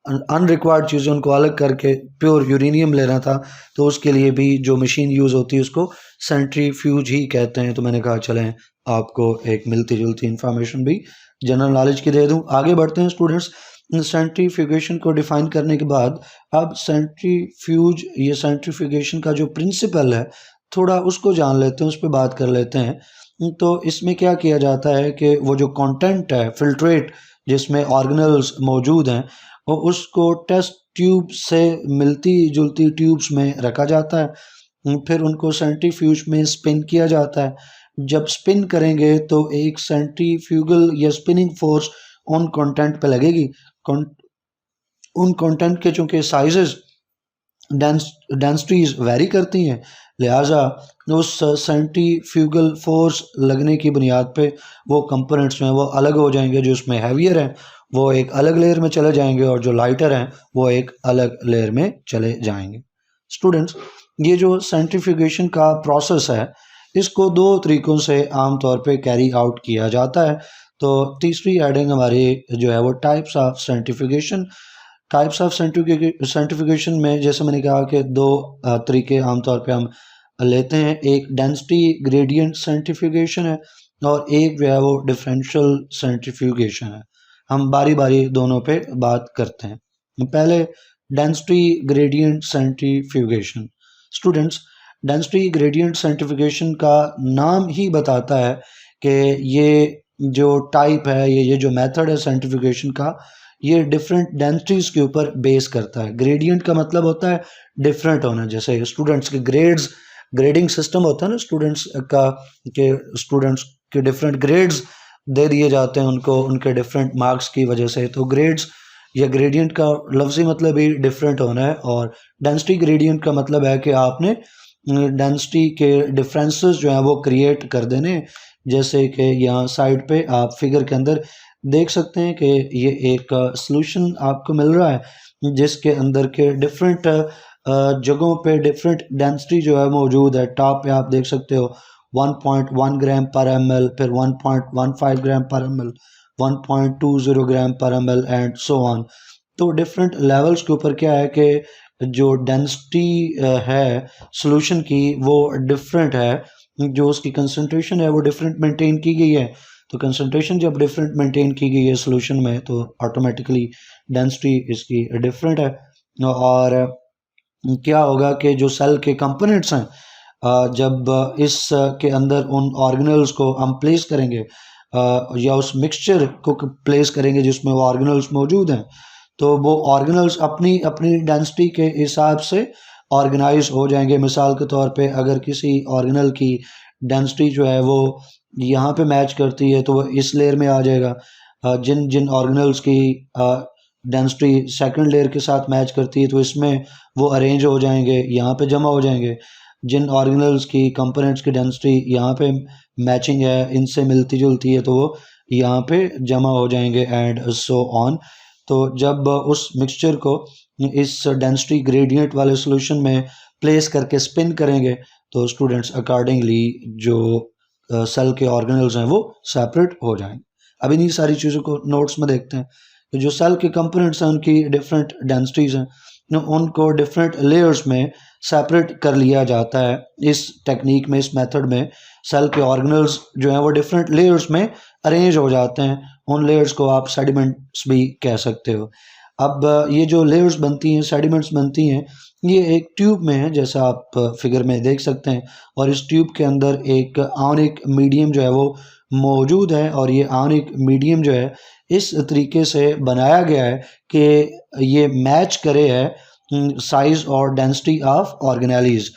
अनरिक्वायर्ड चीज़ें उनको अलग करके प्योर यूरेनियम लेना था। तो उसके लिए भी जो मशीन यूज़ होती है उसको सेंट्रीफ्यूज ही कहते हैं। तो मैंने कहा चलें आपको एक मिलती जुलती इंफॉर्मेशन भी जनरल नॉलेज की दे दूं। आगे बढ़ते हैं स्टूडेंट्स। सेंट्रीफ्यूगेशन को डिफ़ाइन करने के बाद अब सेंट्रीफ्यूज, ये सेंट्रीफ्यूगेशन का जो प्रिंसिपल है थोड़ा उसको जान लेते हैं, उस पर बात कर लेते हैं। तो इसमें क्या किया जाता है कि वो जो कंटेंट है फिल्ट्रेट जिसमें ऑर्गेनल्स मौजूद हैं और उसको टेस्ट ट्यूब से मिलती जुलती ट्यूब्स में रखा जाता है, फिर उनको सेंट्रीफ्यूज में स्पिन किया जाता है। जब स्पिन करेंगे तो एक सेंट्रीफ्यूगल या स्पिनिंग फोर्स उन कंटेंट पे लगेगी। उन कंटेंट के चूँकि साइजेस डेंसिटीज़ वेरी करती हैं, लिहाजा उस सेंट्रीफ्यूगल फोर्स लगने की बुनियाद पे वो कंपोनेंट्स में वो अलग हो जाएंगे। जो उसमें हैवियर हैं वो एक अलग लेयर में चले जाएंगे और जो लाइटर हैं वो एक अलग लेयर में चले जाएंगे। स्टूडेंट्स ये जो सेंट्रीफ्यूगेशन का प्रोसेस है इसको दो तरीक़ों से आम तौर पे कैरी आउट किया जाता है। तो तीसरी हेडिंग हमारी जो है वो types of centrifugation. Types of centrifugation में जैसे मैंने कहा कि दो तरीके आमतौर पे हम लेते हैं, एक डेंसिटी ग्रेडियंट सेंट्रीफ्यूगेशन है और एक जो है वो डिफरेंशियल सेंट्रीफ्यूगेशन है। हम बारी बारी दोनों पे बात करते हैं। पहले density gradient centrifugation. Students, density gradient centrifugation का नाम ही बताता है कि ये जो टाइप है, ये जो मेथड है सेंट्रीफ्यूगेशन का, ये डिफरेंट डेंसिटीज के ऊपर बेस करता है। ग्रेडियंट का मतलब होता है डिफरेंट होना। जैसे स्टूडेंट्स के ग्रेडिंग सिस्टम होता है ना स्टूडेंट्स का, के स्टूडेंट्स के डिफरेंट ग्रेड्स दे दिए जाते हैं उनको उनके डिफरेंट मार्क्स की वजह से। तो ग्रेड्स या ग्रेडियंट का लफ्जी मतलब ही डिफरेंट होना है, और डेंसिटी ग्रेडियंट का मतलब है कि आपने डेंसिटी के डिफरेंसेस जो हैं वो क्रिएट कर देने। जैसे कि यहाँ साइड पे आप फिगर के अंदर देख सकते हैं कि ये एक सॉल्यूशन आपको मिल रहा है जिसके अंदर के डिफरेंट जगहों पे डिफरेंट डेंसिटी जो है मौजूद है। टॉप पे आप देख सकते हो 1.1 ग्राम पर ml, फिर 1.15 ग्राम पर ml, 1.20 ग्राम पर ml एंड सो ऑन। तो डिफरेंट लेवल्स के ऊपर क्या है कि जो डेंसिटी है सॉल्यूशन की वो डिफरेंट है, जो उसकी कंसंट्रेशन है वो डिफरेंट मेंटेन की गई है। तो कंसंट्रेशन जब डिफरेंट मेंटेन की गई है सॉल्यूशन में तो ऑटोमेटिकली डेंसिटी इसकी डिफरेंट है। और क्या होगा कि जो सेल के कंपोनेंट्स हैं, जब इस के अंदर उन ऑर्गेनल्स को हम प्लेस करेंगे या उस मिक्सचर को प्लेस करेंगे जिसमें वो ऑर्गेनल्स मौजूद हैं, तो वो ऑर्गेनल्स अपनी अपनी डेंसिटी के हिसाब से ऑर्गेनाइज हो जाएंगे। मिसाल के तौर पे अगर किसी ऑर्गेनल की डेंसिटी जो है वो यहाँ पे मैच करती है तो वो इस लेयर में आ जाएगा। जिन जिन ऑर्गेनल्स की डेंसिटी सेकंड लेयर के साथ मैच करती है तो इसमें वो अरेंज हो जाएंगे, यहाँ पे जमा हो जाएंगे। जिन ऑर्गेनल्स की कंपोनेंट्स की डेंसिटी यहाँ पे मैचिंग है, इनसे मिलती जुलती है, तो वो यहाँ पे जमा हो जाएंगे एंड सो ऑन। तो जब उस मिक्सचर को इस डेंसिटी ग्रेडियंट वाले सॉल्यूशन में प्लेस करके स्पिन करेंगे तो स्टूडेंट्स अकॉर्डिंगली जो सेल के ऑर्गेनल्स हैं वो सेपरेट हो जाएंगे। अब इन्हीं सारी चीज़ों को नोट्स में देखते हैं। तो जो सेल के कंपोनेंट्स हैं उनकी डिफरेंट डेंसिटीज़ हैं, उनको डिफरेंट लेयर्स में सेपरेट कर लिया जाता है। इस टेक्निक में, इस मेथड में सेल के ऑर्गेनल्स जो हैं वो डिफरेंट लेयर्स में अरेंज हो जाते हैं। उन लेयर्स को आप सेडिमेंट्स भी कह सकते हो। अब ये जो लेयर्स बनती हैं, सेडिमेंट्स बनती हैं, ये एक ट्यूब में है जैसा आप फिगर में देख सकते हैं, और इस ट्यूब के अंदर एक आयोनिक मीडियम जो है वो मौजूद है। और ये आयोनिक मीडियम जो है इस तरीके से बनाया गया है कि ये मैच करे है साइज और डेंसिटी ऑफ ऑर्गेनेलीज।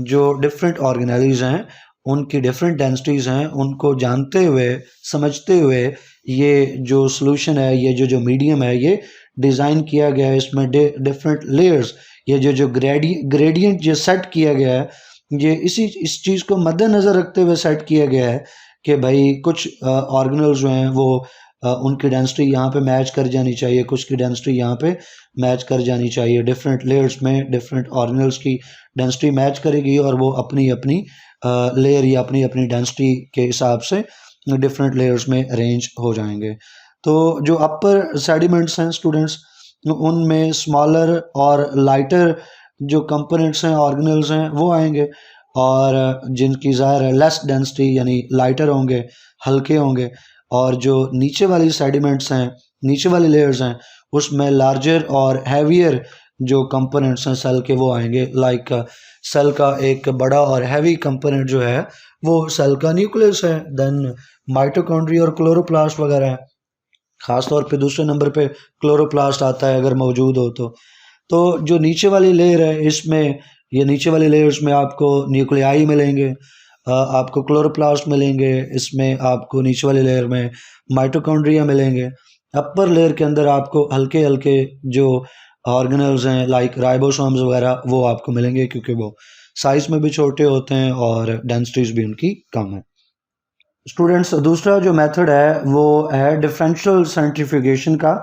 जो डिफरेंट ऑर्गेनेलीज हैं उनकी डिफरेंट डेंसिटीज़ हैं, उनको जानते हुए समझते हुए ये जो सॉल्यूशन है, ये जो मीडियम है, ये डिज़ाइन किया गया है। इसमें डिफरेंट लेयर्स, ये जो ग्रेडियंट जो सेट किया गया है, ये इस चीज़ को मद्देनज़र रखते हुए सेट किया गया है कि भाई कुछ ऑर्गेनल्स जो हैं वो उनकी डेंसिटी यहाँ पे मैच कर जानी चाहिए, कुछ की डेंसिटी यहाँ पे मैच कर जानी चाहिए। डिफरेंट लेयर्स में डिफरेंट ऑर्गेनल्स की डेंसिटी मैच करेगी और वो अपनी अपनी लेयर या अपनी अपनी डेंसिटी के हिसाब से डिफरेंट लेयर्स में अरेंज हो जाएंगे। तो जो अपर सेडिमेंट्स हैं स्टूडेंट्स, उनमें स्मॉलर और लाइटर जो कंपोनेंट्स हैं, ऑर्गेनल्स हैं, वो आएंगे, और जिनकी ज़ाहिर है लेस डेंसिटी यानी लाइटर होंगे, हल्के होंगे। और जो नीचे वाली सेडिमेंट्स हैं, नीचे वाली लेयर्स हैं, उसमें लार्जर और हैवियर जो कंपोनेंट्स हैं सेल के वो आएंगे। लाइक सेल का एक बड़ा और हैवी कंपोनेंट जो है वो सेल का न्यूक्लियस है, देन माइटोकॉन्ड्रिया और क्लोरोप्लास्ट वगैरह है। ख़ासतौर पे दूसरे नंबर पे क्लोरोप्लास्ट आता है अगर मौजूद हो तो जो नीचे वाली लेयर है इसमें, ये नीचे वाली लेयर्स में आपको न्यूक्लियाई मिलेंगे, आपको क्लोरोप्लास्ट मिलेंगे, इसमें आपको नीचे वाली लेयर में माइटोकॉन्ड्रिया मिलेंगे। अपर लेयर के अंदर आपको हल्के हल्के जो ऑर्गेनल्स हैं लाइक राइबोसोम्स वगैरह वो आपको मिलेंगे, क्योंकि वो साइज में भी छोटे होते हैं और डेंसिटीज भी उनकी कम है। स्टूडेंट्स, दूसरा जो मेथड है वो है डिफरेंशियल सेंट्रीफ्यूगेशन का।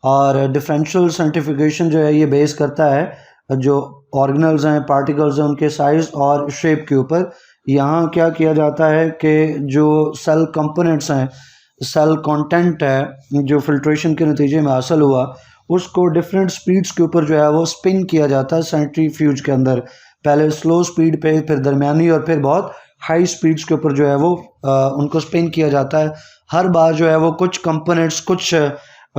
और डिफरेंशियल सेंट्रीफ्यूगेशन जो है ये बेस करता है जो ऑर्गेनल्स हैं, पार्टिकल्स हैं, उनके साइज और शेप के ऊपर। यहाँ क्या किया जाता है कि जो सेल कंपोनेंट्स हैं, सेल कंटेंट है, जो फिल्ट्रेशन के नतीजे में हासिल हुआ, उसको डिफरेंट स्पीड्स के ऊपर जो है वो स्पिन किया जाता है सेंट्रीफ्यूज के अंदर। पहले स्लो स्पीड पे, फिर दरमियानी और फिर बहुत हाई स्पीड्स के ऊपर जो है वो उनको स्पिन किया जाता है। हर बार जो है वो कुछ कंपोनेंट्स, कुछ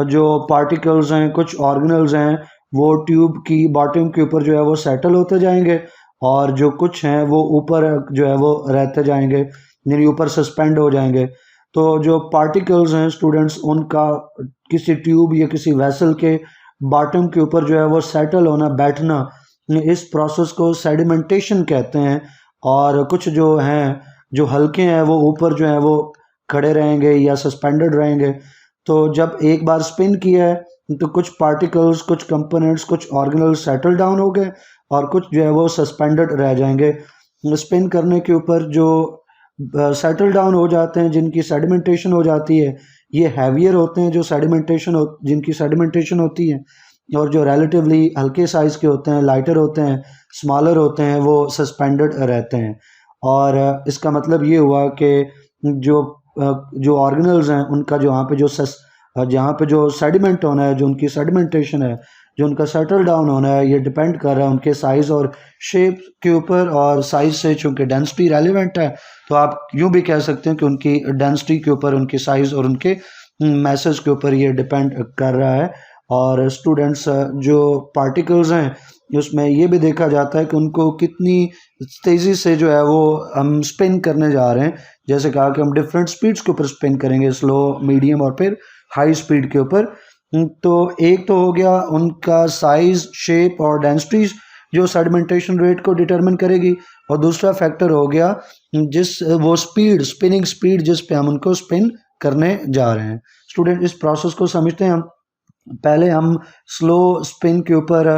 जो पार्टिकल्स हैं, कुछ ऑर्गेनल्स हैं, वो ट्यूब की बॉटम के ऊपर जो है वो सेटल होते जाएंगे और जो कुछ हैं वो ऊपर जो है वो रहते जाएंगे, यानी ऊपर सस्पेंड हो जाएंगे। तो जो पार्टिकल्स हैं स्टूडेंट्स, उनका किसी ट्यूब या किसी वेसल के बॉटम के ऊपर जो है वो सेटल होना, बैठना, इस प्रोसेस को सेडिमेंटेशन कहते हैं। और कुछ जो हैं, जो हल्के हैं, वो ऊपर जो है वो खड़े रहेंगे या सस्पेंडेड रहेंगे। तो जब एक बार स्पिन किया है तो कुछ पार्टिकल्स, कुछ कंपोनेंट्स, कुछ ऑर्गेनल्स सेटल डाउन हो गए और कुछ जो है वो सस्पेंडेड रह जाएंगे। स्पिन करने के ऊपर जो सेटल डाउन हो जाते हैं, जिनकी सेडिमेंटेशन हो जाती है, ये हैवियर होते हैं, जो जिनकी सेडिमेंटेशन होती है। और जो रिलेटिवली हल्के साइज़ के होते हैं, लाइटर होते हैं, स्मॉलर होते हैं, वो सस्पेंडेड रहते हैं। और इसका मतलब ये हुआ कि जो जो ऑर्गेनल्स हैं उनका जहाँ पे जो सेडिमेंट होना है, जो उनकी सेडिमेंटेशन है, जो उनका सेटल डाउन होना है, ये डिपेंड कर रहा है उनके साइज़ और शेप के ऊपर। और साइज़ से चूँकि डेंसिटी रेलिवेंट है, तो आप यूँ भी कह सकते हैं कि उनकी डेंसिटी के ऊपर, उनकी साइज़ और उनके मैसेज के ऊपर ये डिपेंड कर रहा है। और स्टूडेंट्स, जो पार्टिकल्स हैं उसमें ये भी देखा जाता है कि उनको कितनी तेज़ी से जो है वो हम स्पिन करने जा रहे हैं। जैसे कहा कि हम डिफरेंट स्पीड्स के ऊपर स्पिन करेंगे, स्लो, मीडियम और फिर हाई स्पीड के ऊपर। तो एक तो हो गया उनका साइज़, शेप और डेंसिटीज जो सेडिमेंटेशन रेट को डिटरमिन करेगी, और दूसरा फैक्टर हो गया स्पिनिंग स्पीड जिस पे हम उनको स्पिन करने जा रहे हैं। स्टूडेंट, इस प्रोसेस को समझते हैं हम। पहले हम स्लो स्पिन के ऊपर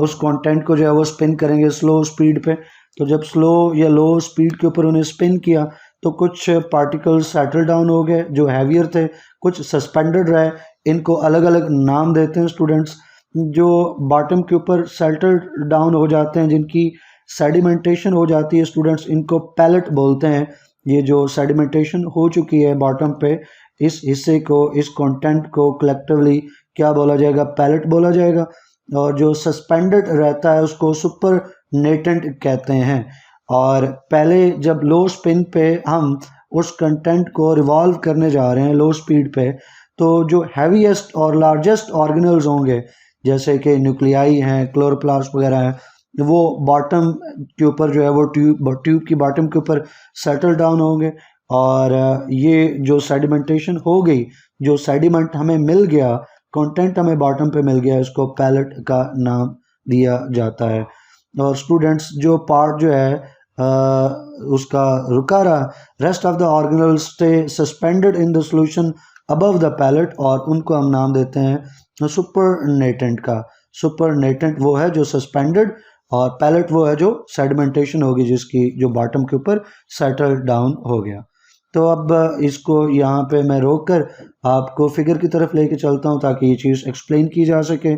उस कंटेंट को जो है वो स्पिन करेंगे स्लो स्पीड पे। तो जब स्लो या लो स्पीड के ऊपर उन्हें स्पिन किया तो कुछ पार्टिकल्स सेटल डाउन हो गए जो हैवियर थे, कुछ सस्पेंडेड रहे। इनको अलग अलग नाम देते हैं स्टूडेंट्स। जो बॉटम के ऊपर सेटल डाउन हो जाते हैं, जिनकी सेडिमेंटेशन हो जाती है स्टूडेंट्स, इनको पैलेट बोलते हैं। ये जो सेडिमेंटेशन हो चुकी है बॉटम पे, इस हिस्से को, इस कंटेंट को कलेक्टिवली क्या बोला जाएगा? पैलेट बोला जाएगा। और जो सस्पेंडेड रहता है उसको सुपर नेटेंट कहते हैं। और पहले जब लो स्पिन पे हम उस कंटेंट को रिवॉल्व करने जा रहे हैं लो स्पीड पे, तो जो हैवीएस्ट और लार्जेस्ट ऑर्गेनल्स होंगे, जैसे कि न्यूक्लियाई हैं, क्लोरोप्लास्ट वगैरह हैं, वो बॉटम के ऊपर जो है वो ट्यूब की बॉटम के ऊपर सेटल डाउन होंगे। और ये जो सेडिमेंटेशन हो गई, जो सेडिमेंट हमें मिल गया, कंटेंट हमें बॉटम पे मिल गया, इसको पैलेट का नाम दिया जाता है। और स्टूडेंट्स, जो पार्ट जो है उसका रुका रहा, rest of the organelle stay suspended in the solution above the pellet, और उनको हम नाम देते हैं सुपरनेटेंट का। सुपरनेटेंट वो है जो सस्पेंडेड, और पैलेट वो है जो सेडिमेंटेशन होगी, जिसकी जो बॉटम के ऊपर सेटल डाउन हो गया। तो अब इसको यहाँ पे मैं रोक कर आपको फिगर की तरफ लेके चलता हूँ ताकि ये चीज़ एक्सप्लेन की जा सके।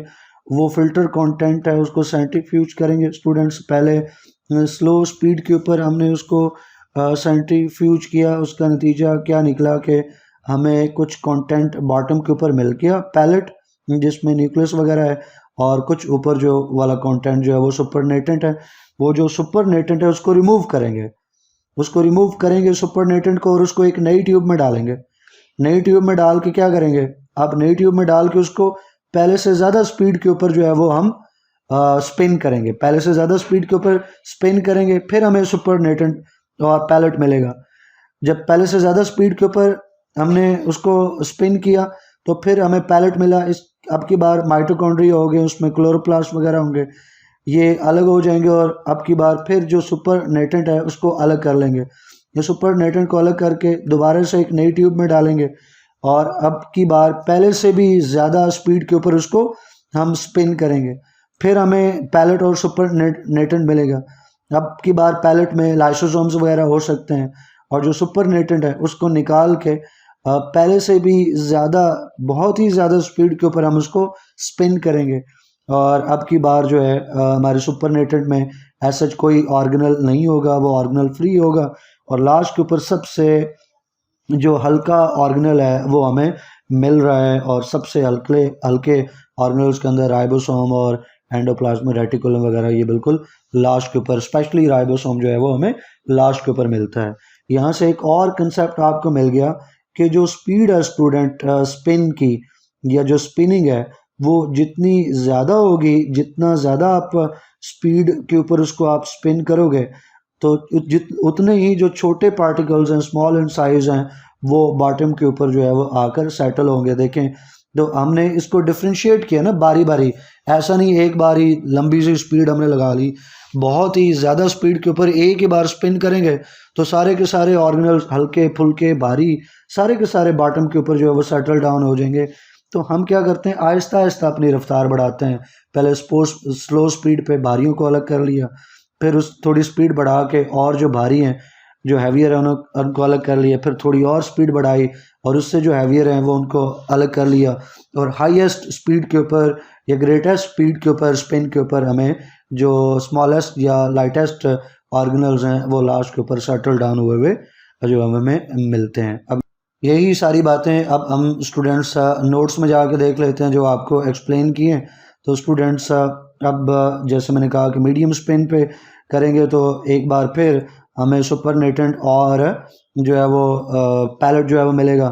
वो फिल्टर कंटेंट है, उसको सेंट्रीफ्यूज करेंगे स्टूडेंट्स। पहले स्लो स्पीड के ऊपर हमने उसको सेंट्रीफ्यूज किया, उसका नतीजा क्या निकला कि हमें कुछ कंटेंट बॉटम के ऊपर मिल गया, पैलेट जिसमें न्यूक्लियस वगैरह है, और कुछ ऊपर जो वाला कंटेंट जो है वो सुपरनेटेंट है। वो जो सुपरनेटेंट है उसको रिमूव करेंगे सुपरनेटेंट को, और उसको एक नई ट्यूब में डालेंगे। नई ट्यूब में डाल के क्या करेंगे? अब नई ट्यूब में डाल के उसको पहले से ज़्यादा स्पीड के ऊपर जो है वो हम स्पिन करेंगे। पहले से ज़्यादा स्पीड के ऊपर स्पिन करेंगे, फिर हमें सुपरनेटेंट और पैलेट मिलेगा। जब पहले से ज़्यादा स्पीड के ऊपर हमने उसको स्पिन किया तो फिर हमें पैलेट मिला। इस अब की बार माइटोकॉन्ड्रिया हो गए, उसमें क्लोरोप्लास्ट वगैरह होंगे, ये अलग हो जाएंगे, और अब की बार फिर जो सुपरनेटेंट है उसको अलग कर लेंगे। ये सुपरनेटेंट को अलग करके दोबारा से एक नई ट्यूब में डालेंगे, और अब की बार पहले से भी ज़्यादा स्पीड के ऊपर उसको हम स्पिन करेंगे। फिर हमें पैलेट और सुपरनेटेंट मिलेगा। अब की बार पैलेट में लाइसोसोम्स वगैरह हो सकते हैं, और जो सुपरनेटेंट है उसको निकाल के पहले से भी ज़्यादा, बहुत ही ज़्यादा स्पीड के ऊपर हम उसको स्पिन करेंगे। और अब की बार जो है हमारे सुपरनेटेंट में ऐसा कोई ऑर्गेनल नहीं होगा, वो ऑर्गेनल फ्री होगा, और लास्ट के ऊपर सबसे जो हल्का ऑर्गेनल है वो हमें मिल रहा है, और सबसे हल्के हल्के ऑर्गेनेल्स के अंदर राइबोसोम और एंडोप्लाज्मिक रेटिकुलम वगैरह ये बिल्कुल लास्ट के ऊपर, स्पेशली राइबोसोम जो है वो हमें लास्ट के ऊपर मिलता है। यहाँ से एक और कंसेप्ट आपको मिल गया कि जो स्पीड है स्टूडेंट स्पिन की या जो स्पिनिंग है वो जितनी ज़्यादा होगी, जितना ज़्यादा आप स्पीड के ऊपर उसको आप स्पिन करोगे तो उतने ही जो छोटे पार्टिकल्स हैं, स्मॉल इन साइज हैं, वो बॉटम के ऊपर जो है वो आकर सेटल होंगे। देखें तो हमने इसको डिफ्रेंशिएट किया ना बारी बारी, ऐसा नहीं एक बारी लंबी सी स्पीड हमने लगा ली, बहुत ही ज़्यादा स्पीड के ऊपर एक ही बार स्पिन करेंगे तो सारे के सारे ऑर्गेनल्स हल्के फुल्के भारी सारे के सारे बॉटम के ऊपर जो है वो सेटल डाउन हो जाएंगे। तो हम क्या करते हैं, आहिस्ता आहिस्ता अपनी रफ्तार बढ़ाते हैं। पहले स्लो स्पीड पे भारियों को अलग कर लिया, फिर उस थोड़ी स्पीड बढ़ा के और जो भारी हैं जो हैवियर है उनको अलग कर लिया, फिर थोड़ी और स्पीड बढ़ाई और उससे जो हैवियर हैं वो उनको अलग कर लिया, और हाईएस्ट स्पीड के ऊपर या ग्रेटेस्ट स्पीड के ऊपर स्पिन के ऊपर हमें जो स्मॉलेस्ट या लाइटेस्ट ऑर्गेनल्स हैं वो लास्ट के ऊपर सेटल डाउन हुए हुए जो हमें मिलते हैं। अब यही सारी बातें अब हम स्टूडेंट्स नोट्स में जाके देख लेते हैं जो आपको एक्सप्लेन किए। तो स्टूडेंट्स अब जैसे मैंने कहा कि मीडियम स्पिन पे करेंगे तो एक बार फिर हमें सुपरनेटेंट और जो है वो पैलेट जो है वो मिलेगा।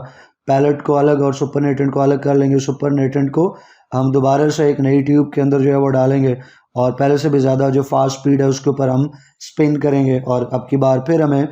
पैलेट को अलग और सुपरनेटेंट को अलग कर लेंगे। सुपरनेटेंट को हम दोबारा से एक नई ट्यूब के अंदर जो है वो डालेंगे और पहले से भी ज़्यादा जो फास्ट स्पीड है उसके ऊपर हम स्पिन करेंगे, और अब की बार फिर हमें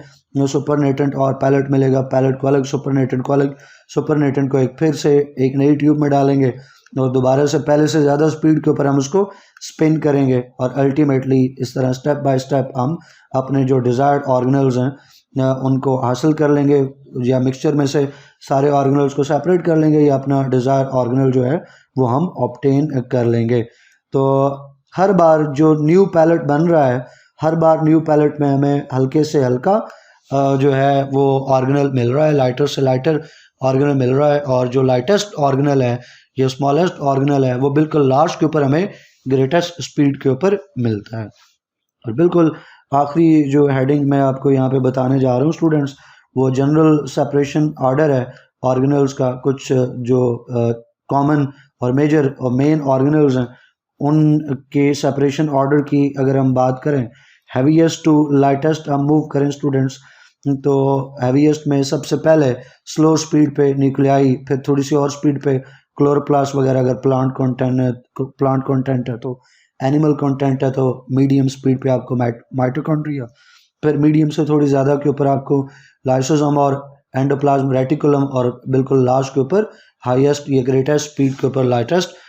सुपरनेटेंट और पैलेट मिलेगा। पैलेट को अलग, सुपरनेटेंट को अलग, सुपरनेटेंट को एक फिर से एक नई ट्यूब में डालेंगे और दोबारा से पहले से ज़्यादा स्पीड के ऊपर हम उसको स्पिन करेंगे, और अल्टीमेटली इस तरह स्टेप बाय स्टेप हम अपने जो डिज़ायर्ड ऑर्गेनल्स हैं उनको हासिल कर लेंगे, या मिक्सचर में से सारे ऑर्गेनल्स को सेपरेट कर लेंगे, या अपना डिज़ायर्ड ऑर्गेनल जो है वो हम ऑब्टेन कर लेंगे। तो हर बार जो न्यू पैलेट बन रहा है, हर बार न्यू पैलेट में हमें हल्के से हल्का जो है वो ऑर्गेनल मिल रहा है, लाइटर से लाइटर ऑर्गेनल मिल रहा है, और जो लाइटेस्ट ऑर्गेनल है या स्मॉलेस्ट ऑर्गेनल है वो बिल्कुल लास्ट के ऊपर हमें ग्रेटेस्ट स्पीड के ऊपर मिलता है। और बिल्कुल आखिरी जो हेडिंग मैं आपको यहाँ पे बताने जा रहा हूँ स्टूडेंट्स, वो जनरल सेपरेशन ऑर्डर है ऑर्गेनल्स का। कुछ जो कॉमन और मेजर और मेन ऑर्गेनल्स हैं उनके सेपरेशन ऑर्डर की अगर हम बात करें, हैवीएस्ट टू लाइटेस्ट हम मूव करें स्टूडेंट्स, तो हैवीएस्ट में सबसे पहले स्लो स्पीड पे न्यूक्लियाई, फिर थोड़ी सी और स्पीड पे क्लोरोप्लास्ट वगैरह, अगर प्लांट कंटेंट है तो एनिमल कंटेंट है तो मीडियम स्पीड पे आपको माइटोकॉन्ड्रिया, फिर मीडियम से थोड़ी ज़्यादा के ऊपर आपको लाइसोसोम और एंडोप्लाज्म रेटिकुलम, और बिल्कुल लास्ट के ऊपर हाईएस्ट या ग्रेटेस्ट स्पीड के ऊपर लाइटेस्ट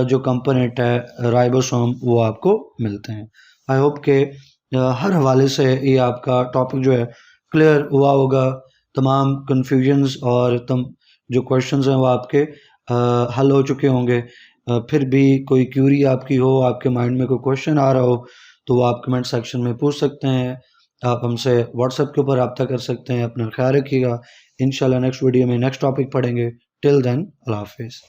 जो कंपोनेंट है राइबोसोम वो आपको मिलते हैं। आई होप के हर हवाले से ये आपका टॉपिक जो है क्लियर हुआ होगा। तमाम कन्फ्यूजन्स और जो क्वेश्चंस हैं वो आपके हल हो चुके होंगे। फिर भी कोई क्यूरी आपकी हो, आपके माइंड में कोई क्वेश्चन आ रहा हो तो वो आप कमेंट सेक्शन में पूछ सकते हैं। आप हमसे व्हाट्सएप के ऊपर रब्ता कर सकते हैं। अपना ख्याल रखिएगा। इंशाल्लाह नेक्स्ट वीडियो में नेक्स्ट टॉपिक पढ़ेंगे। टिल देन अल्लाह हाफिज़।